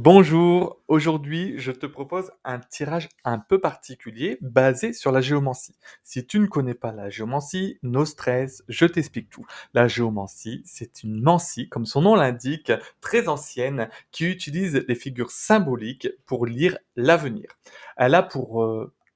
Bonjour, aujourd'hui je te propose un tirage un peu particulier basé sur la géomancie. Si tu ne connais pas la géomancie, no stress, je t'explique tout. La géomancie, c'est une mancie, comme son nom l'indique, très ancienne, qui utilise des figures symboliques pour lire l'avenir. Elle a pour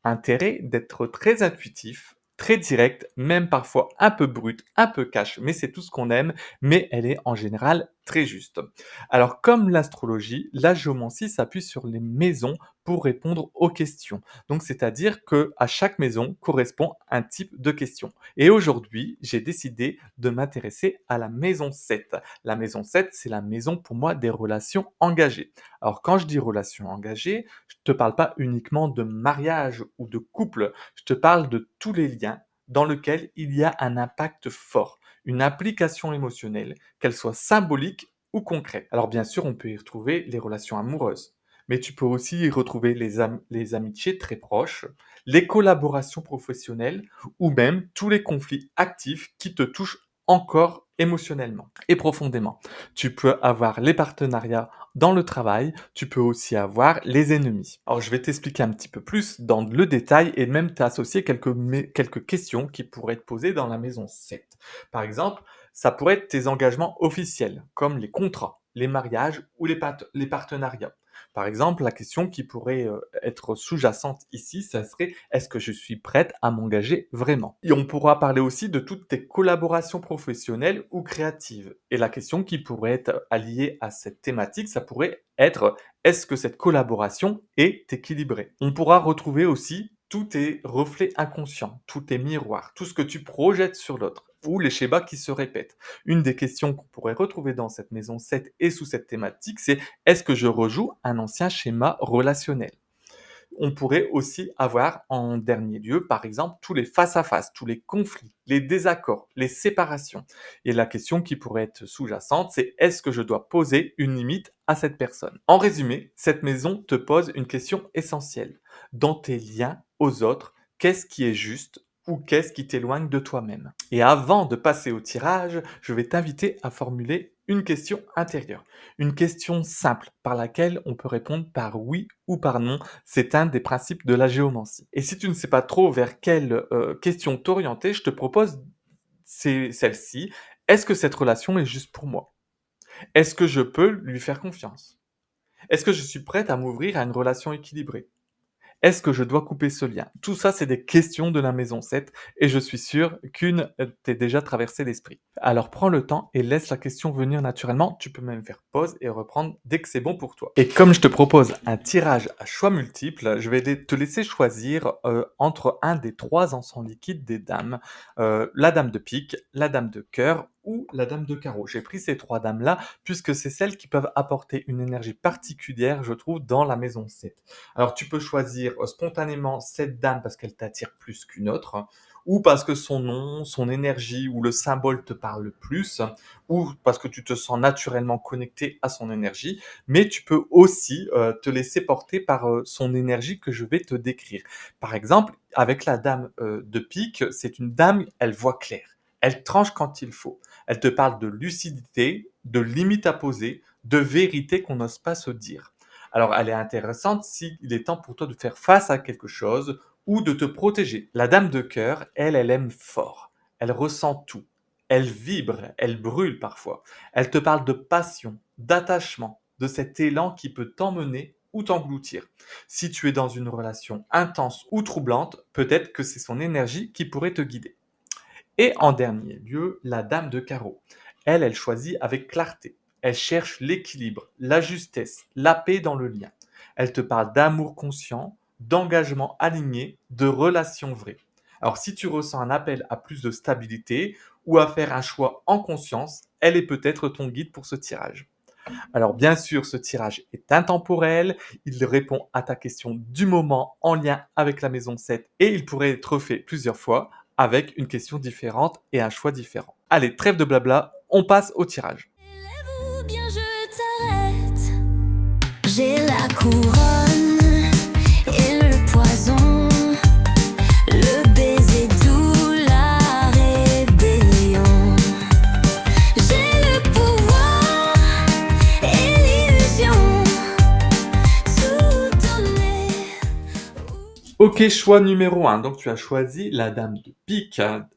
intérêt d'être très intuitif, très direct, même parfois un peu brut, un peu cash, mais c'est tout ce qu'on aime, mais elle est en général très juste. Alors, comme l'astrologie, la géomancie s'appuie sur les maisons pour répondre aux questions. Donc, c'est-à-dire que à chaque maison correspond un type de question. Et aujourd'hui, j'ai décidé de m'intéresser à la maison 7. La maison 7, c'est la maison pour moi des relations engagées. Alors, quand je dis relations engagées, je ne te parle pas uniquement de mariage ou de couple, je te parle de tous les liens dans lesquels il y a un impact fort, une application émotionnelle, qu'elle soit symbolique ou concret. Alors bien sûr, on peut y retrouver les relations amoureuses, mais tu peux aussi y retrouver les amitiés très proches, les collaborations professionnelles ou même tous les conflits actifs qui te touchent encore émotionnellement et profondément. Tu peux avoir les partenariats dans le travail, tu peux aussi avoir les ennemis. Alors je vais t'expliquer un petit peu plus dans le détail et même t'associer quelques questions qui pourraient être posées dans la maison 7. Par exemple, ça pourrait être tes engagements officiels, comme les contrats, les mariages ou les partenariats. Par exemple, la question qui pourrait être sous-jacente ici, ça serait: est-ce que je suis prête à m'engager vraiment? Et on pourra parler aussi de toutes tes collaborations professionnelles ou créatives. Et la question qui pourrait être alliée à cette thématique, ça pourrait être: est-ce que cette collaboration est équilibrée? On pourra retrouver aussi tous tes reflets inconscients, tous tes miroirs, tout ce que tu projettes sur l'autre ou les schémas qui se répètent. Une des questions qu'on pourrait retrouver dans cette maison 7 et sous cette thématique, c'est: est-ce que je rejoue un ancien schéma relationnel? On pourrait aussi avoir en dernier lieu, par exemple, tous les face-à-face, tous les conflits, les désaccords, les séparations. Et la question qui pourrait être sous-jacente, c'est: est-ce que je dois poser une limite à cette personne? En résumé, cette maison te pose une question essentielle. Dans tes liens aux autres, qu'est-ce qui est juste ou qu'est-ce qui t'éloigne de toi-même? Et avant de passer au tirage, je vais t'inviter à formuler une question intérieure. Une question simple par laquelle on peut répondre par oui ou par non. C'est un des principes de la géomancie. Et si tu ne sais pas trop vers quelle question t'orienter, je te propose celle-ci. Est-ce que cette relation est juste pour moi? Est-ce que je peux lui faire confiance? Est-ce que je suis prête à m'ouvrir à une relation équilibrée? Est-ce que je dois couper ce lien? Tout ça, c'est des questions de la maison 7 et je suis sûr qu'une t'est déjà traversée l'esprit. Alors prends le temps et laisse la question venir naturellement. Tu peux même faire pause et reprendre dès que c'est bon pour toi. Et comme je te propose un tirage à choix multiples, je vais te laisser choisir entre un des trois encens liquides des dames, la dame de pique, la dame de cœur ou la dame de carreau. J'ai pris ces trois dames-là puisque c'est celles qui peuvent apporter une énergie particulière, je trouve, dans la maison 7. Alors tu peux choisir spontanément cette dame parce qu'elle t'attire plus qu'une autre, ou parce que son nom, son énergie ou le symbole te parle le plus, ou parce que tu te sens naturellement connecté à son énergie, mais tu peux aussi te laisser porter par son énergie que je vais te décrire. Par exemple, avec la dame de pique, c'est une dame, elle voit clair, elle tranche quand il faut, elle te parle de lucidité, de limites à poser, de vérité qu'on n'ose pas se dire. Alors, elle est intéressante s'il est temps pour toi de faire face à quelque chose ou de te protéger. La dame de cœur, elle aime fort. Elle ressent tout. Elle vibre, elle brûle parfois. Elle te parle de passion, d'attachement, de cet élan qui peut t'emmener ou t'engloutir. Si tu es dans une relation intense ou troublante, peut-être que c'est son énergie qui pourrait te guider. Et en dernier lieu, la dame de carreau. Elle choisit avec clarté. Elle cherche l'équilibre, la justesse, la paix dans le lien. Elle te parle d'amour conscient, d'engagement aligné, de relations vraies. Alors si tu ressens un appel à plus de stabilité ou à faire un choix en conscience, elle est peut-être ton guide pour ce tirage. Alors bien sûr, ce tirage est intemporel, il répond à ta question du moment en lien avec la maison 7 et il pourrait être fait plusieurs fois avec une question différente et un choix différent. Allez, trêve de blabla, on passe au tirage. Élève ou bien je t'arrête. J'ai la couronne et le poison, le baiser doux, la rébellion. J'ai le pouvoir et l'illusion, Ok, choix numéro un. Donc tu as choisi la dame de pique, hein,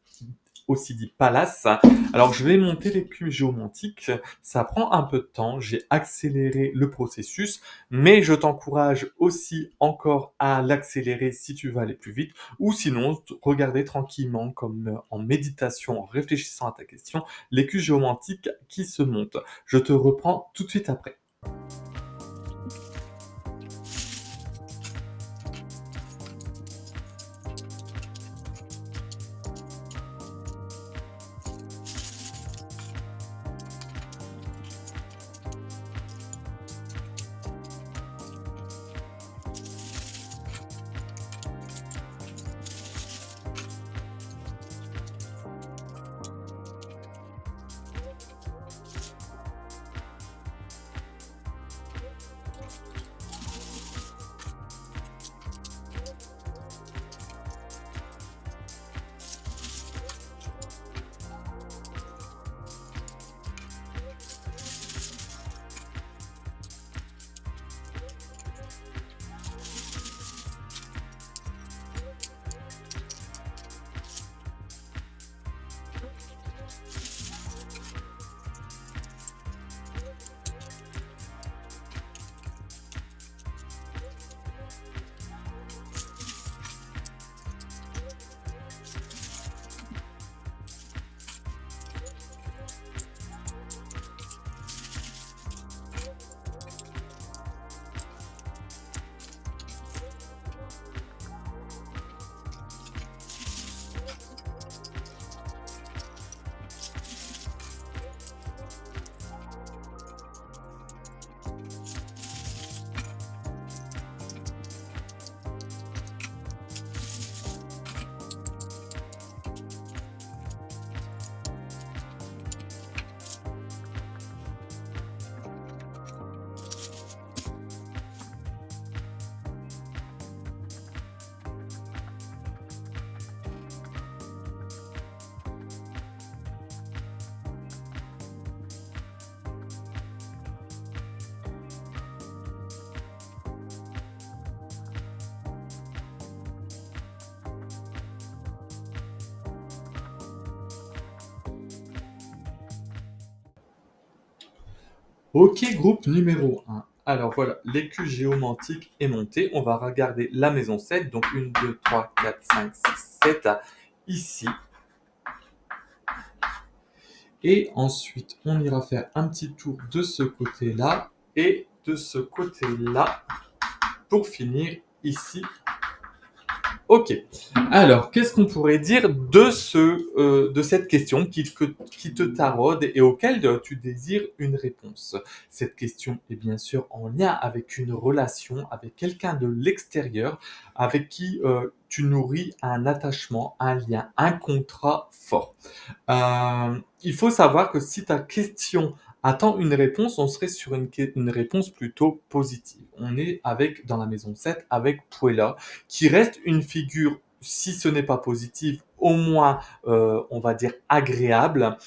aussi dit Palace. Alors je vais monter les cubes géomantiques. Ça prend un peu de temps. J'ai accéléré le processus, mais je t'encourage aussi encore à l'accélérer si tu veux aller plus vite, ou sinon regarder tranquillement comme en méditation, en réfléchissant à ta question, les cubes géomantiques qui se montent. Je te reprends tout de suite après. Ok, groupe numéro un. Alors voilà, l'écu géomantique est monté. On va regarder la maison 7. Donc 1, 2, 3, 4, 5, 6, 7. Ici. Et ensuite, on ira faire un petit tour de ce côté-là et de ce côté-là pour finir ici. Ok. Alors, qu'est-ce qu'on pourrait dire de cette question qui te taraude et auquel tu désires une réponse? Cette question est bien sûr en lien avec une relation, avec quelqu'un de l'extérieur, avec qui tu nourris un attachement, un lien, un contrat fort. Il faut savoir que si ta question attend une réponse, on serait sur une réponse plutôt positive. On est dans la maison 7 avec Puella, qui reste une figure, si ce n'est pas positive, au moins, on va dire, agréable.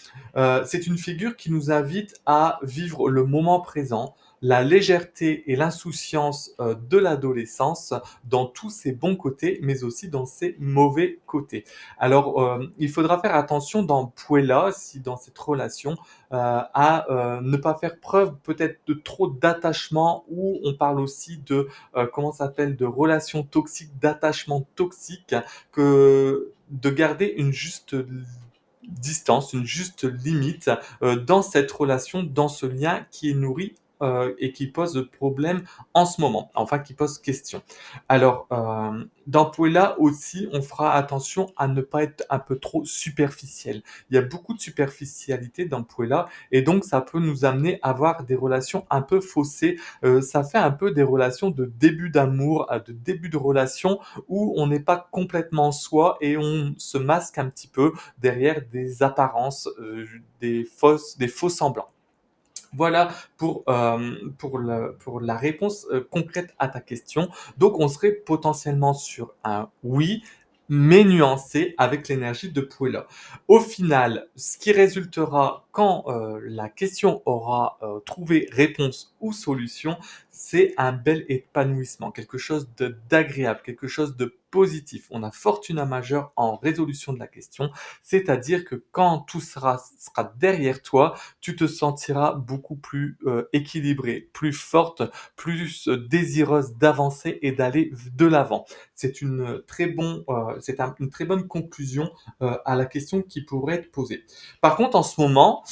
C'est une figure qui nous invite à vivre le moment présent, la légèreté et l'insouciance de l'adolescence dans tous ses bons côtés, mais aussi dans ses mauvais côtés. Alors, il faudra faire attention dans Puella, si dans cette relation, à ne pas faire preuve peut-être de trop d'attachement, ou on parle aussi de, comment ça s'appelle, de relations toxiques, d'attachement toxique, que de garder une juste distance, une juste limite dans cette relation, dans ce lien qui est nourri et qui pose problème en ce moment, enfin qui pose question. Alors, dans Puella aussi, on fera attention à ne pas être un peu trop superficiel. Il y a beaucoup de superficialité dans Puella et donc ça peut nous amener à avoir des relations un peu faussées. Ça fait un peu des relations de début d'amour, de début de relation où on n'est pas complètement soi et on se masque un petit peu derrière des apparences, des faux semblants. Voilà pour la réponse concrète à ta question. Donc, on serait potentiellement sur un oui, mais nuancé avec l'énergie de Puella. Au final, ce qui résultera quand la question aura trouvé réponse ou solution, c'est un bel épanouissement, quelque chose d'agréable, quelque chose de positif. On a Fortuna majeure en résolution de la question, c'est-à-dire que quand tout sera derrière toi, tu te sentiras beaucoup plus équilibrée, plus forte, plus désireuse d'avancer et d'aller de l'avant. Une très bonne conclusion à la question qui pourrait être posée. Par contre, en ce moment,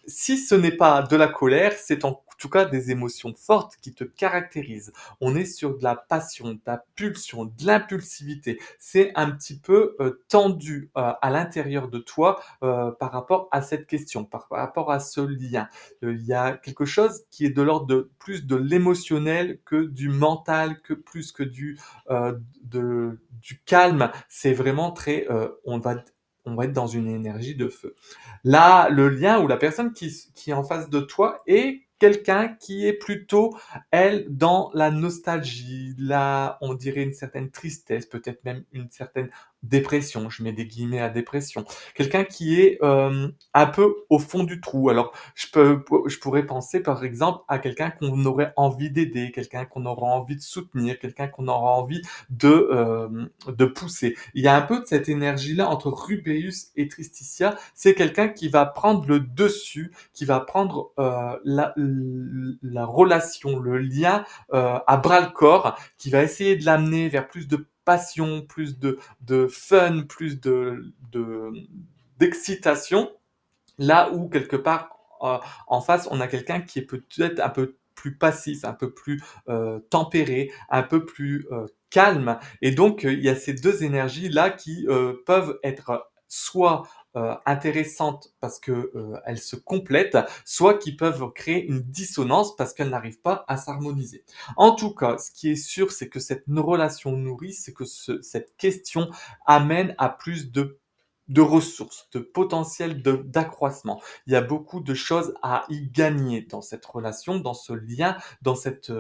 si ce n'est pas de la colère, c'est en tout cas des émotions fortes qui te caractérisent. On est sur de la passion, de la pulsion, de l'impulsivité. C'est un petit peu tendu à l'intérieur de toi par rapport à cette question, par rapport à ce lien. Il y a quelque chose qui est de l'ordre de plus de l'émotionnel que du mental, que plus que du calme. C'est vraiment très, on va être dans une énergie de feu. Là, le lien ou la personne qui est en face de toi est quelqu'un qui est plutôt, elle, dans la nostalgie, là, on dirait une certaine tristesse, peut-être même une certaine dépression. Je mets des guillemets à dépression. Quelqu'un qui est un peu au fond du trou. Alors, je pourrais penser par exemple à quelqu'un qu'on aurait envie d'aider, quelqu'un qu'on aura envie de soutenir, quelqu'un qu'on aura envie de pousser. Il y a un peu de cette énergie-là entre Rubéus et Tristitia. C'est quelqu'un qui va prendre le dessus, qui va prendre la relation, le lien à bras le corps, qui va essayer de l'amener vers plus de passion, plus de fun, plus d'excitation. Là où quelque part en face, on a quelqu'un qui est peut-être un peu plus passif, un peu plus tempéré, un peu plus calme. Et donc, il y a ces deux énergies-là qui peuvent être soit intéressantes parce que elles se complètent, soit qui peuvent créer une dissonance parce qu'elles n'arrivent pas à s'harmoniser. En tout cas, ce qui est sûr, c'est que cette relation nourrie, c'est que cette question amène à plus de ressources, de potentiel d'accroissement. Il y a beaucoup de choses à y gagner dans cette relation, dans ce lien, dans cette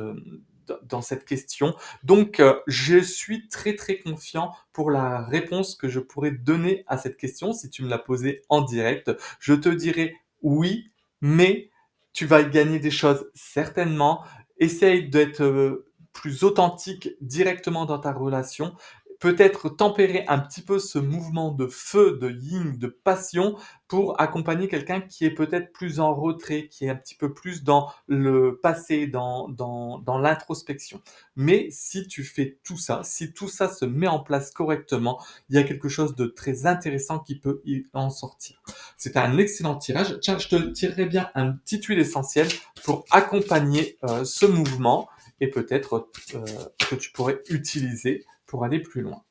question. Donc, je suis très très confiant pour la réponse que je pourrais donner à cette question. Si tu me l'as posée en direct, je te dirais oui, mais tu vas y gagner des choses certainement. Essaye d'être plus authentique directement dans ta relation, peut-être tempérer un petit peu ce mouvement de feu, de yin, de passion pour accompagner quelqu'un qui est peut-être plus en retrait, qui est un petit peu plus dans le passé, dans l'introspection. Mais si tu fais tout ça, si tout ça se met en place correctement, il y a quelque chose de très intéressant qui peut en sortir. C'est un excellent tirage. Tiens, je te tirerai bien un petit huile essentielle pour accompagner ce mouvement et peut-être que tu pourrais utiliser pour aller plus loin.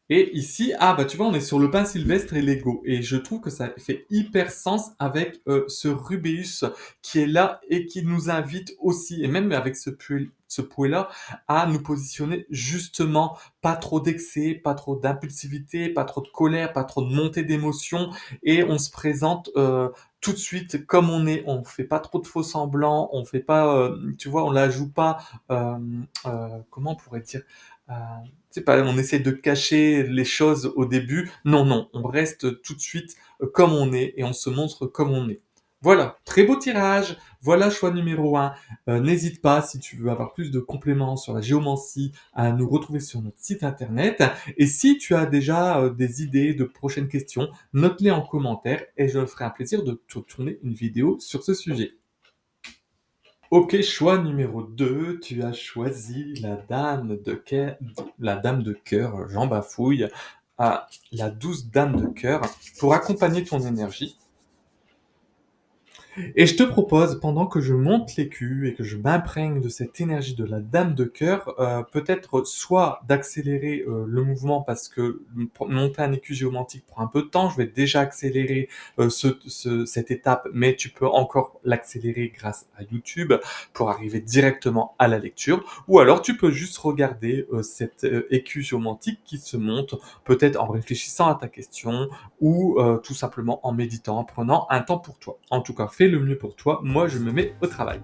Et ici, ah bah tu vois, on est sur le pain sylvestre et l'ego. Et je trouve que ça fait hyper sens avec ce Rubéus qui est là et qui nous invite aussi, et même avec ce pouet-là, à nous positionner justement, pas trop d'excès, pas trop d'impulsivité, pas trop de colère, pas trop de montée d'émotion, et on se présente tout de suite comme on est. On fait pas trop de faux semblants, on fait pas, tu vois, on la joue pas, comment on pourrait dire, euh, c'est pas, on essaie de cacher les choses au début. Non, non, on reste tout de suite comme on est et on se montre comme on est. Voilà, très beau tirage. Voilà choix numéro un. N'hésite pas, si tu veux avoir plus de compléments sur la géomancie, à nous retrouver sur notre site internet. Et si tu as déjà des idées de prochaines questions, note-les en commentaire et je me ferai un plaisir de te tourner une vidéo sur ce sujet. Ok, choix numéro 2, tu as choisi la dame de cœur, Jean Bafouille, à la douce dame de cœur, pour accompagner ton énergie. Et je te propose, pendant que je monte l'écu et que je m'imprègne de cette énergie de la dame de cœur, peut-être soit d'accélérer le mouvement parce que monter un écu géomantique prend un peu de temps. Je vais déjà accélérer cette étape, mais tu peux encore l'accélérer grâce à YouTube pour arriver directement à la lecture. Ou alors tu peux juste regarder cet écu géomantique qui se monte, peut-être en réfléchissant à ta question, ou tout simplement en méditant, en prenant un temps pour toi. En tout cas, fais le mieux pour toi. Moi, je me mets au travail.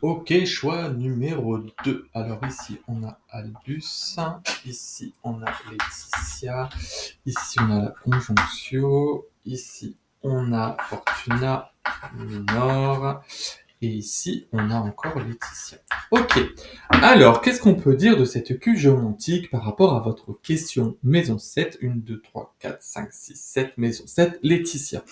Ok, choix numéro 2. Alors ici, on a Albus, ici, on a Laetitia, ici, on a la conjonctio, ici, on a Fortuna Minor, et ici, on a encore Laetitia. Ok. Alors, qu'est-ce qu'on peut dire de cette queue géomantique par rapport à votre question maison 7, 1, 2, 3, 4, 5, 6, 7, maison 7, Laetitia.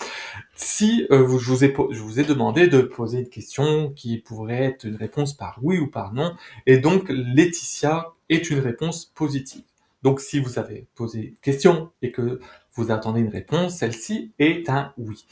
Si je vous ai demandé de poser une question qui pourrait être une réponse par oui ou par non, et donc Laetitia est une réponse positive. Donc si vous avez posé une question et que vous attendez une réponse, celle-ci est un oui.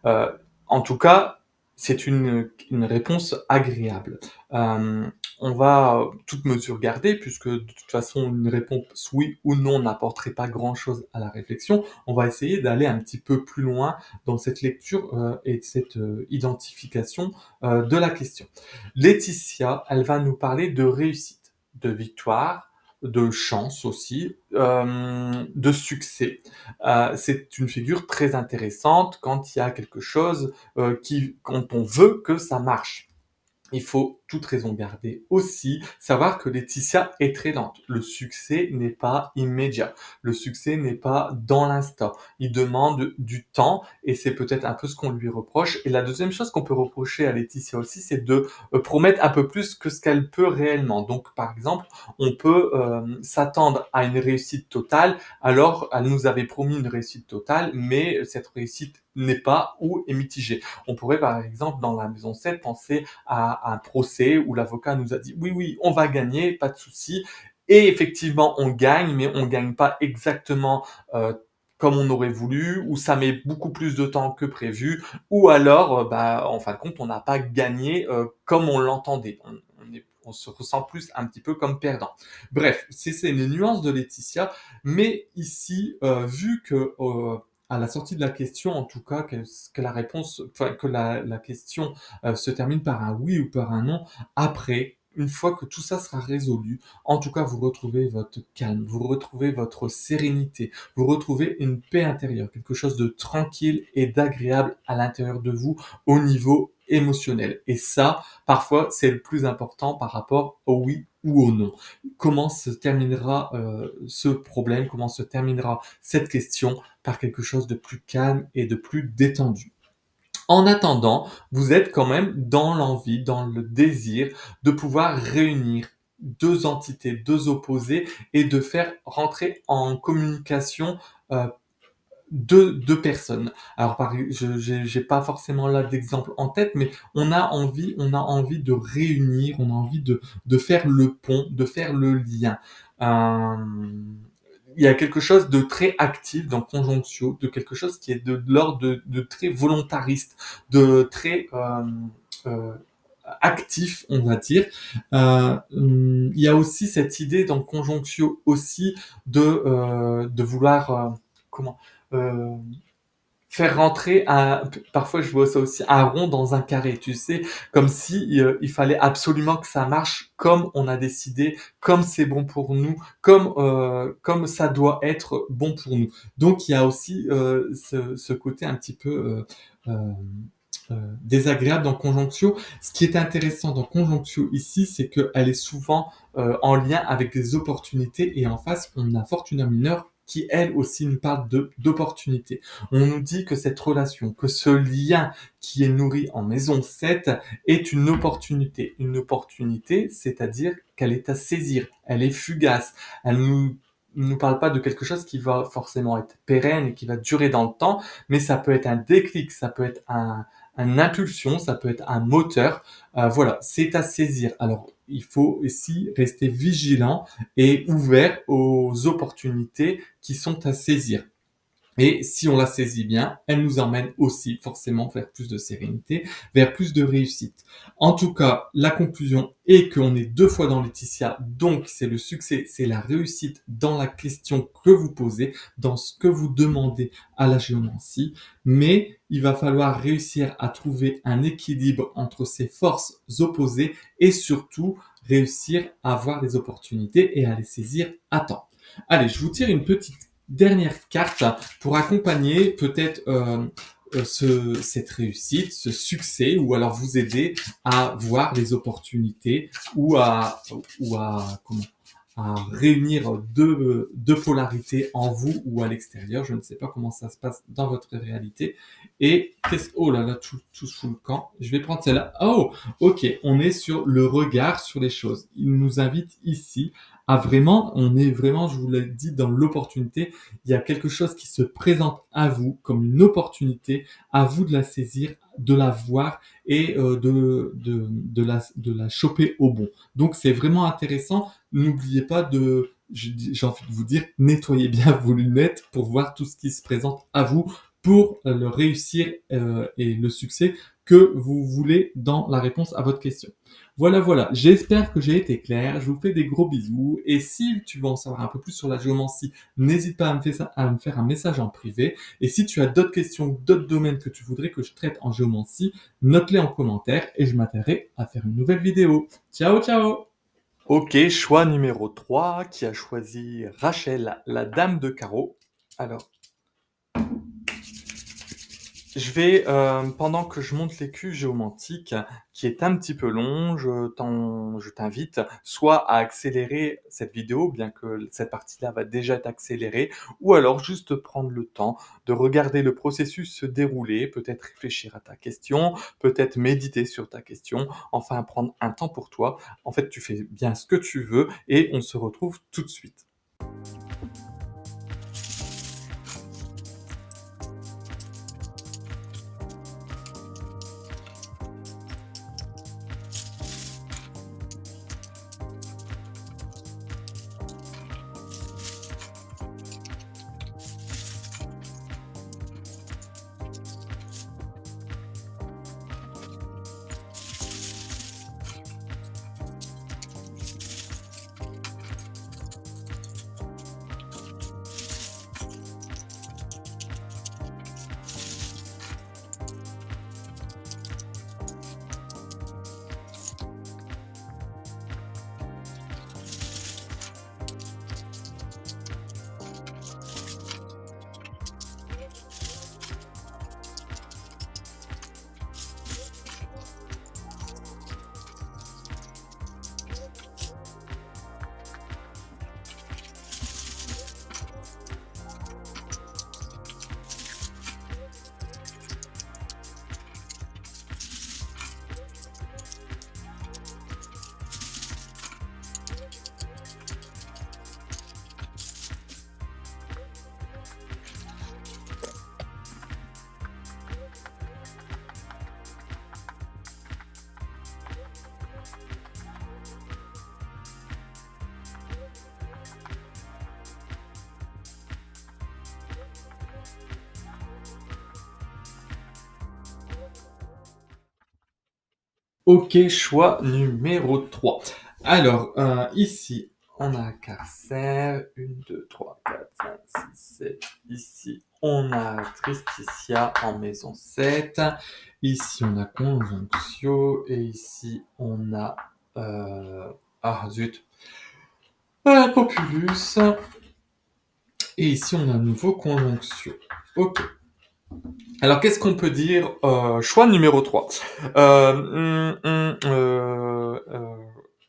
Euh, En tout cas, c'est une réponse agréable. Euh, on va toute mesure garder, puisque de toute façon, une réponse oui ou non n'apporterait pas grand-chose à la réflexion. On va essayer d'aller un petit peu plus loin dans cette lecture et cette identification de la question. Laetitia, elle va nous parler de réussite, de victoire, de chance aussi, de succès. C'est une figure très intéressante quand il y a quelque chose quand on veut que ça marche. Il faut toute raison garder aussi, savoir que Laetitia est très lente. Le succès n'est pas immédiat. Le succès n'est pas dans l'instant. Il demande du temps et c'est peut-être un peu ce qu'on lui reproche. Et la deuxième chose qu'on peut reprocher à Laetitia aussi, c'est de promettre un peu plus que ce qu'elle peut réellement. Donc, par exemple, on peut s'attendre à une réussite totale, alors elle nous avait promis une réussite totale, mais cette réussite n'est pas ou est mitigée. On pourrait, par exemple, dans la maison 7, penser à un procès où l'avocat nous a dit oui, oui, on va gagner, pas de souci. Et effectivement, on gagne, mais on gagne pas exactement comme on aurait voulu, ou ça met beaucoup plus de temps que prévu, ou alors, en fin de compte, on n'a pas gagné comme on l'entendait. On se ressent plus un petit peu comme perdant. Bref, c'est une nuance de Laetitia, mais ici, vu que à la sortie de la question, en tout cas, que la réponse, enfin, que la question se termine par un oui ou par un non. Après, une fois que tout ça sera résolu, en tout cas, vous retrouvez votre calme, vous retrouvez votre sérénité, vous retrouvez une paix intérieure, quelque chose de tranquille et d'agréable à l'intérieur de vous au niveau émotionnel. Et ça, parfois, c'est le plus important par rapport au oui ou au non. Comment se terminera ce problème, comment se terminera cette question par quelque chose de plus calme et de plus détendu. En attendant, vous êtes quand même dans l'envie, dans le désir de pouvoir réunir deux entités, deux opposés et de faire rentrer en communication euh, deux personnes. Alors, j'ai pas forcément là d'exemple en tête, mais on a envie de réunir, on a envie de faire le pont, de faire le lien. Euh, il y a quelque chose de très actif dans Conjonctio, de quelque chose qui est de l'ordre de très volontariste, de très euh, actif, on va dire. Il y a aussi cette idée dans Conjonctio aussi de vouloir comment euh, faire rentrer parfois je vois ça aussi, un rond dans un carré, tu sais, comme si il fallait absolument que ça marche comme on a décidé, comme c'est bon pour nous, comme ça doit être bon pour nous. Donc il y a aussi ce côté un petit peu désagréable dans Conjonctio. Ce qui est intéressant dans Conjonctio ici, c'est qu'elle est souvent en lien avec des opportunités et en face, on a Fortuna Mineure qui elle aussi nous parle d'opportunités. On nous dit que cette relation, que ce lien qui est nourri en maison 7 est une opportunité. Une opportunité, c'est-à-dire qu'elle est à saisir, elle est fugace, elle nous parle pas de quelque chose qui va forcément être pérenne et qui va durer dans le temps, mais ça peut être un déclic, ça peut être une impulsion, ça peut être un moteur. Voilà, c'est à saisir. Alors, il faut aussi rester vigilant et ouvert aux opportunités qui sont à saisir. Et si on la saisit bien, elle nous emmène aussi forcément vers plus de sérénité, vers plus de réussite. En tout cas, la conclusion est qu'on est deux fois dans Laetitia, donc c'est le succès, c'est la réussite dans la question que vous posez, dans ce que vous demandez à la géomancie, mais il va falloir réussir à trouver un équilibre entre ces forces opposées et surtout réussir à voir les opportunités et à les saisir à temps. Allez, je vous tire une petite dernière carte pour accompagner peut-être cette réussite, ce succès, ou alors vous aider à voir les opportunités ou à réunir deux polarités en vous ou à l'extérieur. Je ne sais pas comment ça se passe dans votre réalité. Et oh là là, tout sous le camp. Je vais prendre celle-là. Oh, ok, on est sur le regard sur les choses. Il nous invite ici à vraiment, on est vraiment, je vous l'ai dit, dans l'opportunité. Il y a quelque chose qui se présente à vous comme une opportunité, à vous de la saisir, de la voir et de la choper au bon. Donc c'est vraiment intéressant. N'oubliez pas j'ai envie de vous dire, nettoyez bien vos lunettes pour voir tout ce qui se présente à vous pour le réussir et le succès que vous voulez dans la réponse à votre question. Voilà, voilà. J'espère que j'ai été clair. Je vous fais des gros bisous. Et si tu veux en savoir un peu plus sur la géomancie, n'hésite pas à me faire un message en privé. Et si tu as d'autres questions, d'autres domaines que tu voudrais que je traite en géomancie, note-les en commentaire et je m'attellerai à faire une nouvelle vidéo. Ciao, ciao! Ok, choix numéro 3, qui a choisi Rachel, la dame de carreau. Alors, je vais, pendant que je monte l'écu géomantique, qui est un petit peu long, je t'invite soit à accélérer cette vidéo, bien que cette partie-là va déjà être accélérée, ou alors juste prendre le temps de regarder le processus se dérouler, peut-être réfléchir à ta question, peut-être méditer sur ta question, enfin prendre un temps pour toi. En fait, tu fais bien ce que tu veux et on se retrouve tout de suite. Ok, choix numéro 3. Alors, ici, on a Carcel, 1, 2, 3, 4, 5, 6, 7. Ici, on a Tristitia en maison 7. Ici, on a Conjonctio. Et ici, on a... ah, zut. Populus. Et ici, on a un nouveau Conjonctio. Ok. Alors, qu'est-ce qu'on peut dire? Choix numéro 3.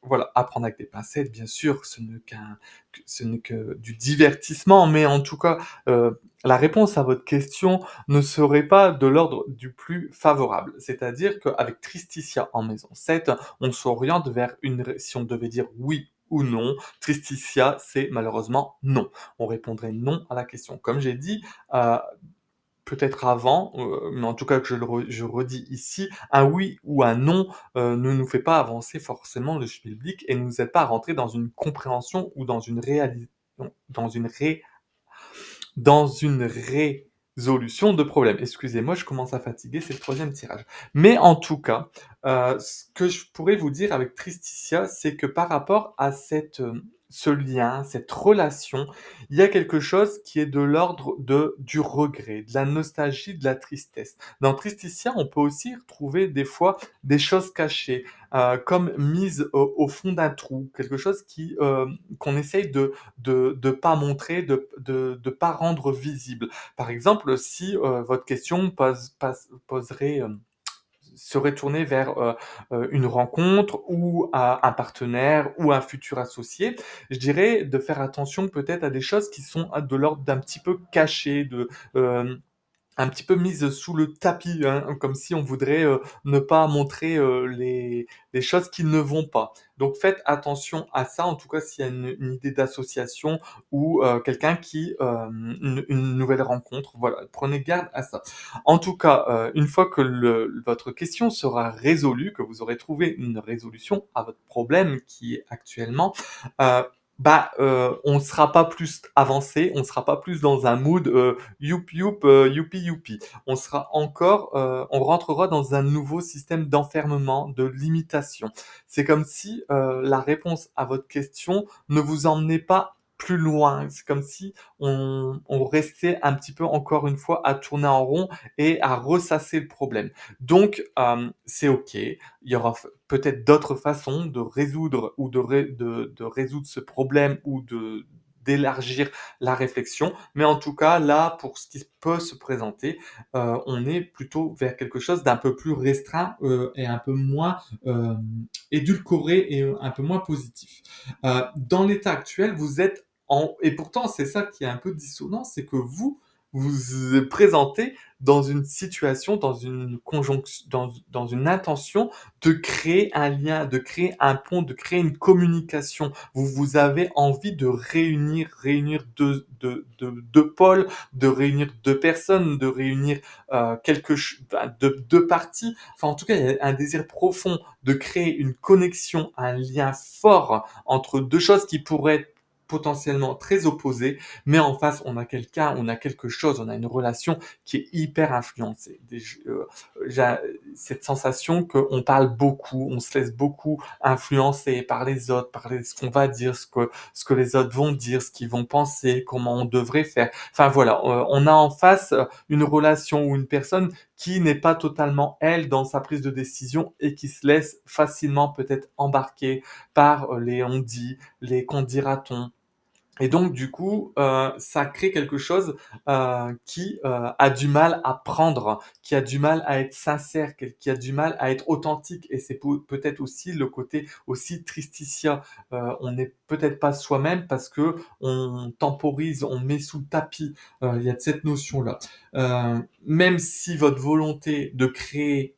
Voilà, apprendre avec des pincettes, bien sûr, ce n'est que du divertissement, mais en tout cas, la réponse à votre question ne serait pas de l'ordre du plus favorable. C'est-à-dire qu'avec Tristitia en maison 7, on s'oriente vers si on devait dire oui ou non, Tristitia, c'est malheureusement non. On répondrait non à la question. Comme j'ai dit, peut-être avant, mais en tout cas que je redis ici, un oui ou un non, ne nous fait pas avancer forcément le schmilblick et ne nous aide pas à rentrer dans une compréhension ou dans une résolution de problème. Excusez-moi, je commence à fatiguer, c'est le 3e tirage. Mais en tout cas, ce que je pourrais vous dire avec Tristitia, c'est que par rapport à ce lien, cette relation, il y a quelque chose qui est de l'ordre du regret, de la nostalgie, de la tristesse. Dans Tristitia, on peut aussi retrouver des fois des choses cachées, comme mises au fond d'un trou, quelque chose qu'on essaye de pas montrer, de pas rendre visible. Par exemple, si votre question poserait serait tourné vers une rencontre ou un partenaire ou un futur associé, je dirais de faire attention peut-être à des choses qui sont de l'ordre d'un petit peu cachées, un petit peu mise sous le tapis, hein, comme si on voudrait ne pas montrer les choses qui ne vont pas. Donc faites attention à ça, en tout cas s'il y a une idée d'association ou quelqu'un une nouvelle rencontre, voilà, prenez garde à ça. En tout cas, une fois que votre question sera résolue, que vous aurez trouvé une résolution à votre problème qui est actuellement, euh, on ne sera pas plus avancé, on ne sera pas plus dans un mood youpi youpi. On rentrera dans un nouveau système d'enfermement, de limitation. C'est comme si la réponse à votre question ne vous emmenait pas plus loin. C'est comme si on restait un petit peu encore une fois à tourner en rond et à ressasser le problème. Donc c'est ok. Il y aura peut-être d'autres façons de résoudre ou de résoudre ce problème ou d'élargir la réflexion. Mais en tout cas, là, pour ce qui peut se présenter, on est plutôt vers quelque chose d'un peu plus restreint et un peu moins édulcoré et un peu moins positif. Dans l'état actuel, vous êtes et pourtant, c'est ça qui est un peu dissonant, c'est que vous vous présentez dans une situation, dans une conjonction, dans une intention de créer un lien, de créer un pont, de créer une communication. Vous avez envie de réunir deux pôles, de réunir deux personnes, de réunir deux parties. Enfin, en tout cas, il y a un désir profond de créer une connexion, un lien fort entre deux choses qui pourraient être potentiellement très opposées, mais en face, on a quelqu'un, on a quelque chose, on a une relation qui est hyper influencée. J'ai cette sensation qu'on parle beaucoup, on se laisse beaucoup influencer par les autres, par ce qu'on va dire, ce que les autres vont dire, ce qu'ils vont penser, comment on devrait faire. Enfin voilà, on a en face une relation ou une personne qui n'est pas totalement elle dans sa prise de décision et qui se laisse facilement peut-être embarquer par les on-dit, les qu'on dira-t-on, et donc du coup, ça crée quelque chose, qui, a du mal à prendre, qui a du mal à être sincère, qui a du mal à être authentique et c'est peut-être aussi le côté aussi tristitia. On n'est peut-être pas soi-même parce qu'on temporise, on met sous le tapis, il y a de cette notion-là. Même si votre volonté de créer,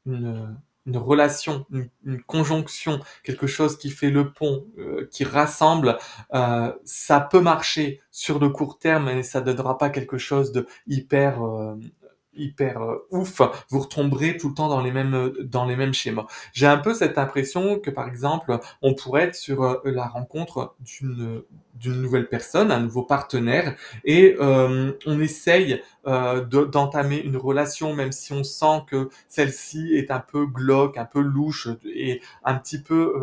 une, une relation, une conjonction, quelque chose qui fait le pont, qui rassemble, ça peut marcher sur le court terme, mais ça ne donnera pas quelque chose de hyper ouf. Vous retomberez tout le temps dans les mêmes schémas. J'ai un peu cette impression que, par exemple, on pourrait être sur la rencontre d'une nouvelle personne, un nouveau partenaire, et on essaye d'entamer une relation, même si on sent que celle-ci est un peu glauque, un peu louche et un petit peu...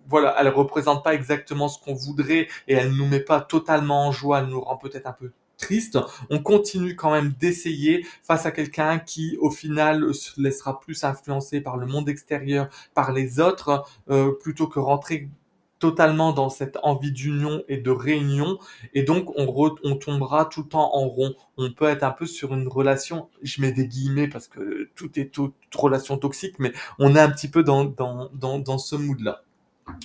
voilà, elle représente pas exactement ce qu'on voudrait et elle nous met pas totalement en joie, elle nous rend peut-être un peu triste. On continue quand même d'essayer face à quelqu'un qui, au final, se laissera plus influencer par le monde extérieur, par les autres, plutôt que rentrer totalement dans cette envie d'union et de réunion, et donc on tombera tout le temps en rond. On peut être un peu sur une relation, je mets des guillemets parce que tout est toute relation toxique, mais on est un petit peu dans ce mood-là.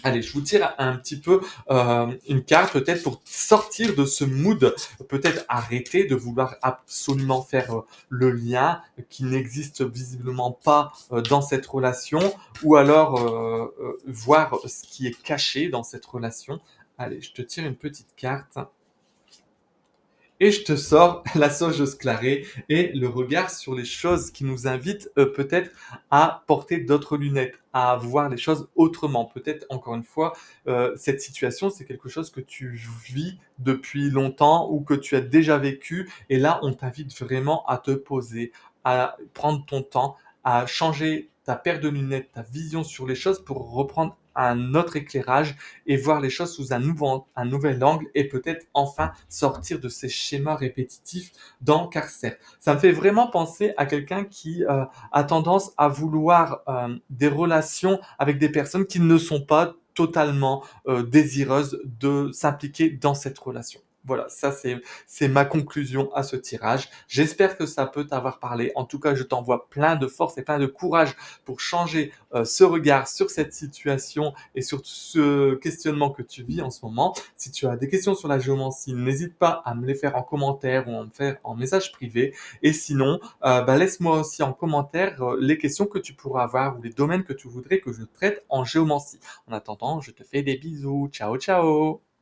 Allez, je vous tire un petit peu une carte peut-être pour sortir de ce mood, peut-être arrêter de vouloir absolument faire le lien qui n'existe visiblement pas dans cette relation, ou alors voir ce qui est caché dans cette relation. Allez, je te tire une petite carte. Et je te sors la sauge sclarée et le regard sur les choses qui nous invitent peut-être à porter d'autres lunettes, à voir les choses autrement. Peut-être, encore une fois, cette situation, c'est quelque chose que tu vis depuis longtemps ou que tu as déjà vécu. Et là, on t'invite vraiment à te poser, à prendre ton temps, à changer ta paire de lunettes, ta vision sur les choses pour reprendre un autre éclairage et voir les choses sous un nouvel angle et peut-être enfin sortir de ces schémas répétitifs d'encarcère. Ça me fait vraiment penser à quelqu'un qui a tendance à vouloir des relations avec des personnes qui ne sont pas totalement désireuses de s'impliquer dans cette relation. Voilà, ça c'est ma conclusion à ce tirage. J'espère que ça peut t'avoir parlé. En tout cas, je t'envoie plein de force et plein de courage pour changer ce regard sur cette situation et sur ce questionnement que tu vis en ce moment. Si tu as des questions sur la géomancie, n'hésite pas à me les faire en commentaire ou à me faire en message privé. Et sinon, laisse-moi aussi en commentaire les questions que tu pourras avoir ou les domaines que tu voudrais que je traite en géomancie. En attendant, je te fais des bisous. Ciao, ciao!